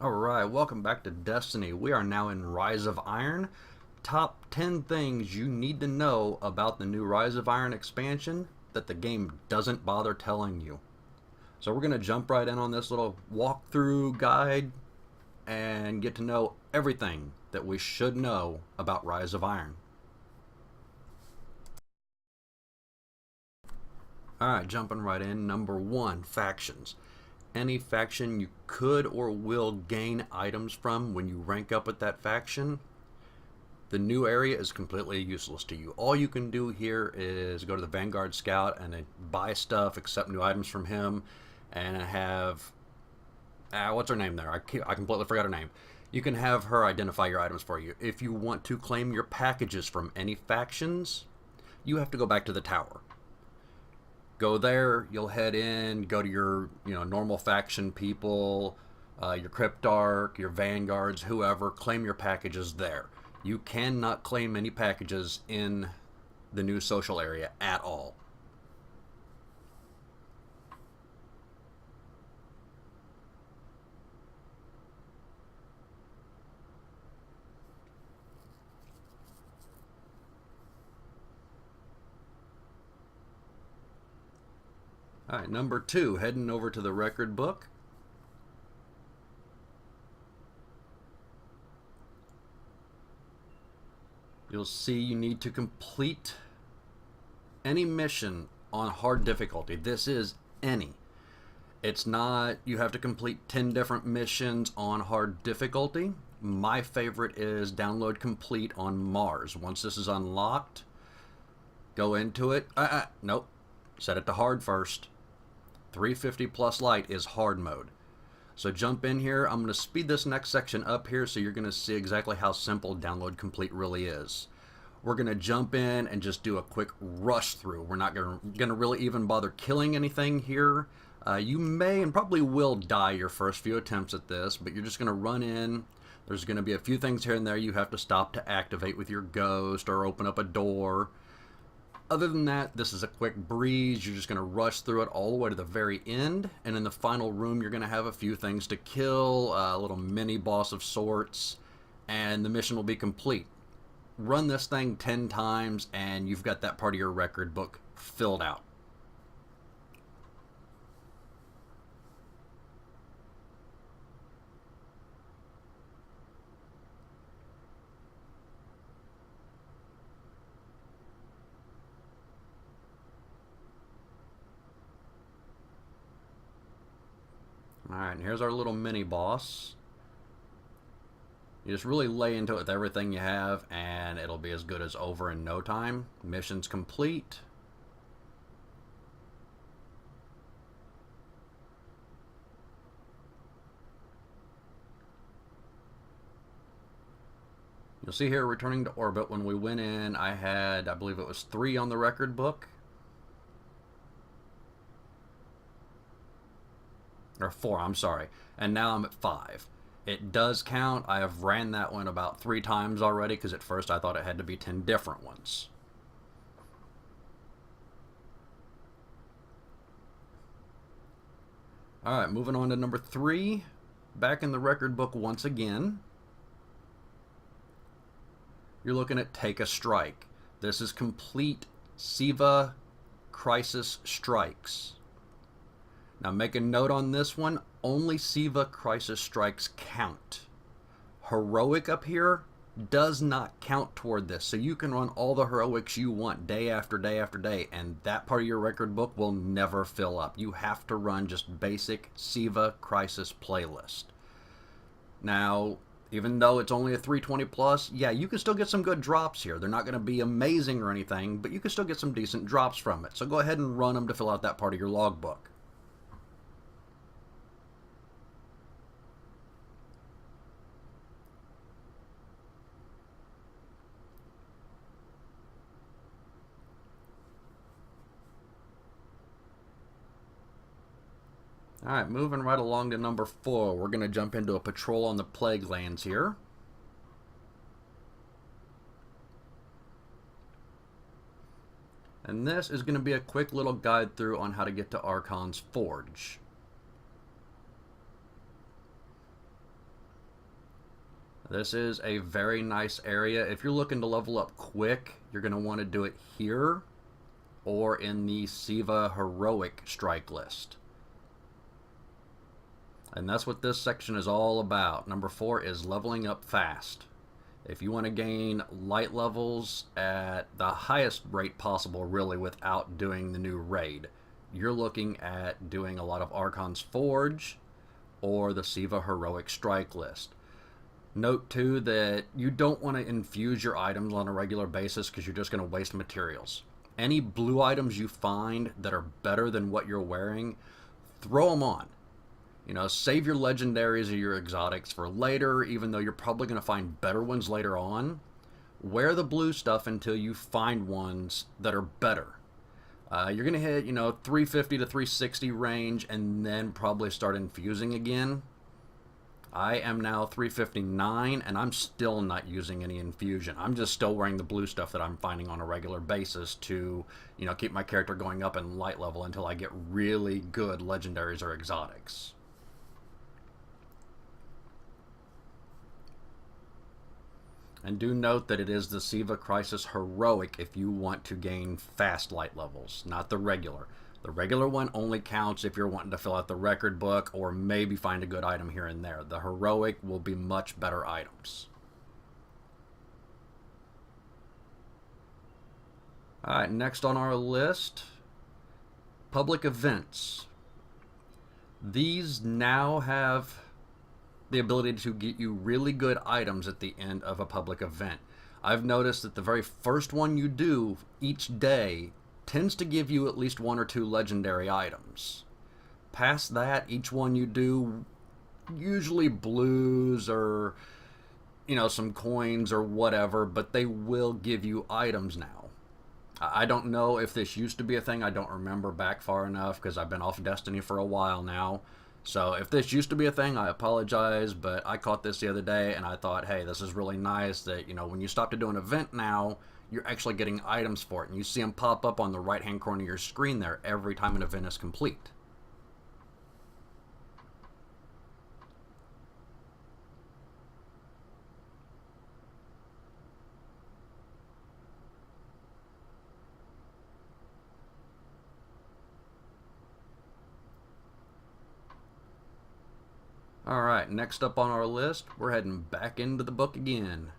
Alright, welcome back to Destiny. We are now in Rise of Iron. Top 10 things you need to know about the new Rise of Iron expansion that the game doesn't bother telling you. So we're going to jump right in on this little walkthrough guide and get to know everything that we should know about Rise of Iron. Alright, jumping right in. Number 1, factions. Any faction you could or will gain items from when you rank up with that faction, the new area is completely useless to you. All you can do here is go to the Vanguard Scout and buy stuff, accept new items from him, and have... what's her name there? I completely forgot her name. You can have her identify your items for you. If you want to claim your packages from any factions, you have to go back to the tower. Go there, you'll head in, go to your normal faction people, your Cryptarch, your Vanguards, whoever, claim your packages there. You cannot claim any packages in the new social area at all. Alright, number 2, heading over to the record book. You'll see you need to complete any mission on hard difficulty. This is any. It's not you have to complete 10 different missions on hard difficulty. My favorite is download complete on Mars. Once this is unlocked, go into it. Nope. Set it to hard first. 350 plus light is hard mode. So jump in here. I'm going to speed this next section up here so you're going to see exactly how simple download complete really is. We're going to jump in and just do a quick rush through. We're not going to really even bother killing anything here. You may and probably will die your first few attempts at this, but you're just going to run in. There's going to be a few things here and there you have to stop to activate with your ghost or open up a door. Other than that, this is a quick breeze. You're just going to rush through it all the way to the very end. And in the final room, you're going to have a few things to kill, a little mini boss of sorts, and the mission will be complete. Run this thing 10 times, and you've got that part of your record book filled out. Alright, and here's our little mini boss. You just really lay into it with everything you have, and it'll be as good as over in no time. Mission's complete. You'll see here, returning to orbit, when we went in, I had, I believe it was 3 on the record book. Or 4, I'm sorry. And now I'm at 5. It does count. I have ran that one about 3 times already, because at first I thought it had to be 10 different ones. Alright, moving on to number 3. Back in the record book once again. You're looking at Take a Strike. This is complete Siva Crisis Strikes. Now make a note on this one, only Siva Crisis Strikes count. Heroic up here does not count toward this, so you can run all the heroics you want day after day after day, and that part of your record book will never fill up. You have to run just basic Siva Crisis playlist. Now, even though it's only a 320 plus, yeah, you can still get some good drops here. They're not going to be amazing or anything, but you can still get some decent drops from it. So go ahead and run them to fill out that part of your logbook. Alright, moving right along to number 4. We're going to jump into a patrol on the Plague Lands here. And this is going to be a quick little guide through on how to get to Archon's Forge. This is a very nice area. If you're looking to level up quick, you're going to want to do it here or in the Siva Heroic strike list. And that's what this section is all about. Number 4 is leveling up fast. If you want to gain light levels at the highest rate possible, really, without doing the new raid, you're looking at doing a lot of Archon's Forge or the Siva Heroic strike list. Note too that you don't want to infuse your items on a regular basis because you're just going to waste materials. Any blue items you find that are better than what you're wearing, throw them on. You know, save your legendaries or your exotics for later, even though you're probably going to find better ones later on. Wear the blue stuff until you find ones that are better. You're going to hit, 350 to 360 range and then probably start infusing again. I am now 359 and I'm still not using any infusion. I'm just still wearing the blue stuff that I'm finding on a regular basis to, keep my character going up in light level until I get really good legendaries or exotics. And do note that it is the Siva Crisis Heroic if you want to gain fast light levels, not the regular. The regular one only counts if you're wanting to fill out the record book or maybe find a good item here and there. The Heroic will be much better items. Alright, next on our list, public events. These now have the ability to get you really good items at the end of a public event. I've noticed that the very first one you do each day tends to give you at least 1 or 2 legendary items. Past that, each one you do, usually blues or, some coins or whatever, but they will give you items now. I don't know if this used to be a thing. I don't remember back far enough because I've been off Destiny for a while now. So if this used to be a thing, I apologize, but I caught this the other day and I thought, hey, this is really nice that, when you stop to do an event now, you're actually getting items for it. And you see them pop up on the right-hand corner of your screen there every time an event is complete. Alright, next up on our list, we're heading back into the book again.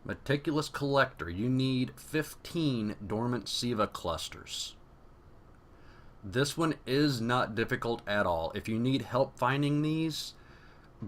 Meticulous Collector. You need 15 Dormant Siva clusters. This one is not difficult at all. If you need help finding these,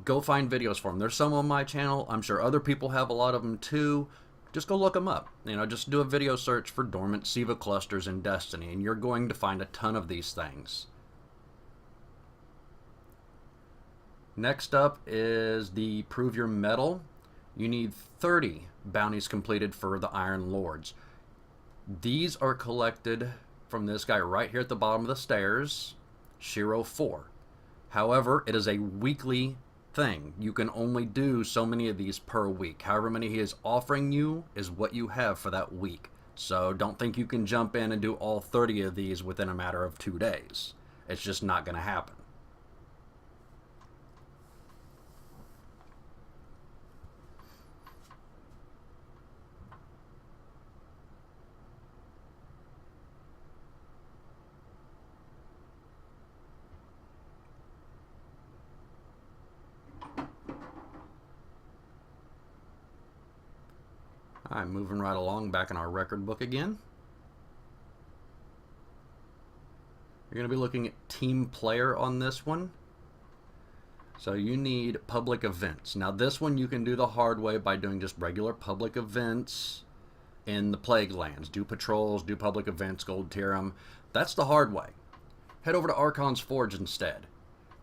go find videos for them. There's some on my channel. I'm sure other people have a lot of them too. Just go look them up. Just do a video search for Dormant Siva clusters in Destiny, and you're going to find a ton of these things. Next up is the Prove Your Metal. You need 30 bounties completed for the Iron Lords. These are collected from this guy right here at the bottom of the stairs, Shiro 4. However, it is a weekly thing. You can only do so many of these per week. However many he is offering you is what you have for that week. So don't think you can jump in and do all 30 of these within a matter of 2 days. It's just not going to happen. Alright, moving right along back in our record book again. You're going to be looking at team player on this one. So you need public events. Now this one you can do the hard way by doing just regular public events in the Plague Lands. Do patrols, do public events, gold tier them. That's the hard way. Head over to Archon's Forge instead.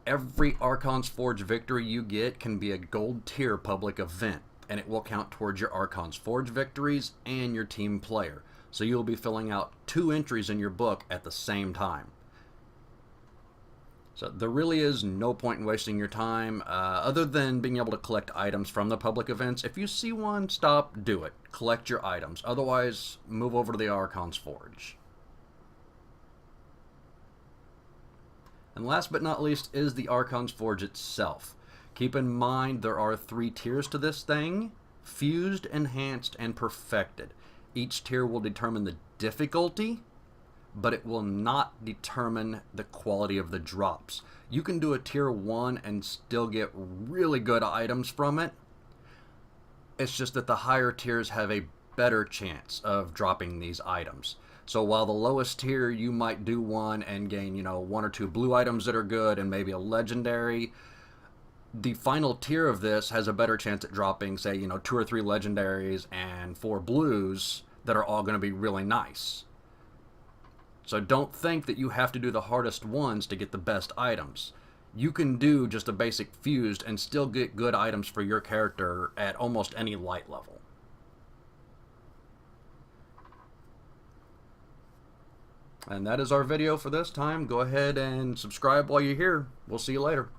Every Archon's Forge victory you get can be a gold tier public event, and it will count towards your Archon's Forge victories and your team player. So you'll be filling out 2 entries in your book at the same time. So there really is no point in wasting your time, other than being able to collect items from the public events. If you see one, stop, do it. Collect your items. Otherwise, move over to the Archon's Forge. And last but not least is the Archon's Forge itself. Keep in mind there are 3 tiers to this thing: fused, enhanced, and perfected. Each tier will determine the difficulty, but it will not determine the quality of the drops. You can do a tier 1 and still get really good items from it. It's just that the higher tiers have a better chance of dropping these items. So while the lowest tier you might do one and gain, 1 or 2 blue items that are good and maybe a legendary, the final tier of this has a better chance at dropping, say, 2 or 3 legendaries and 4 blues that are all going to be really nice. So don't think that you have to do the hardest ones to get the best items. You can do just a basic fused and still get good items for your character at almost any light level. And that is our video for this time. Go ahead and subscribe while you're here. We'll see you later.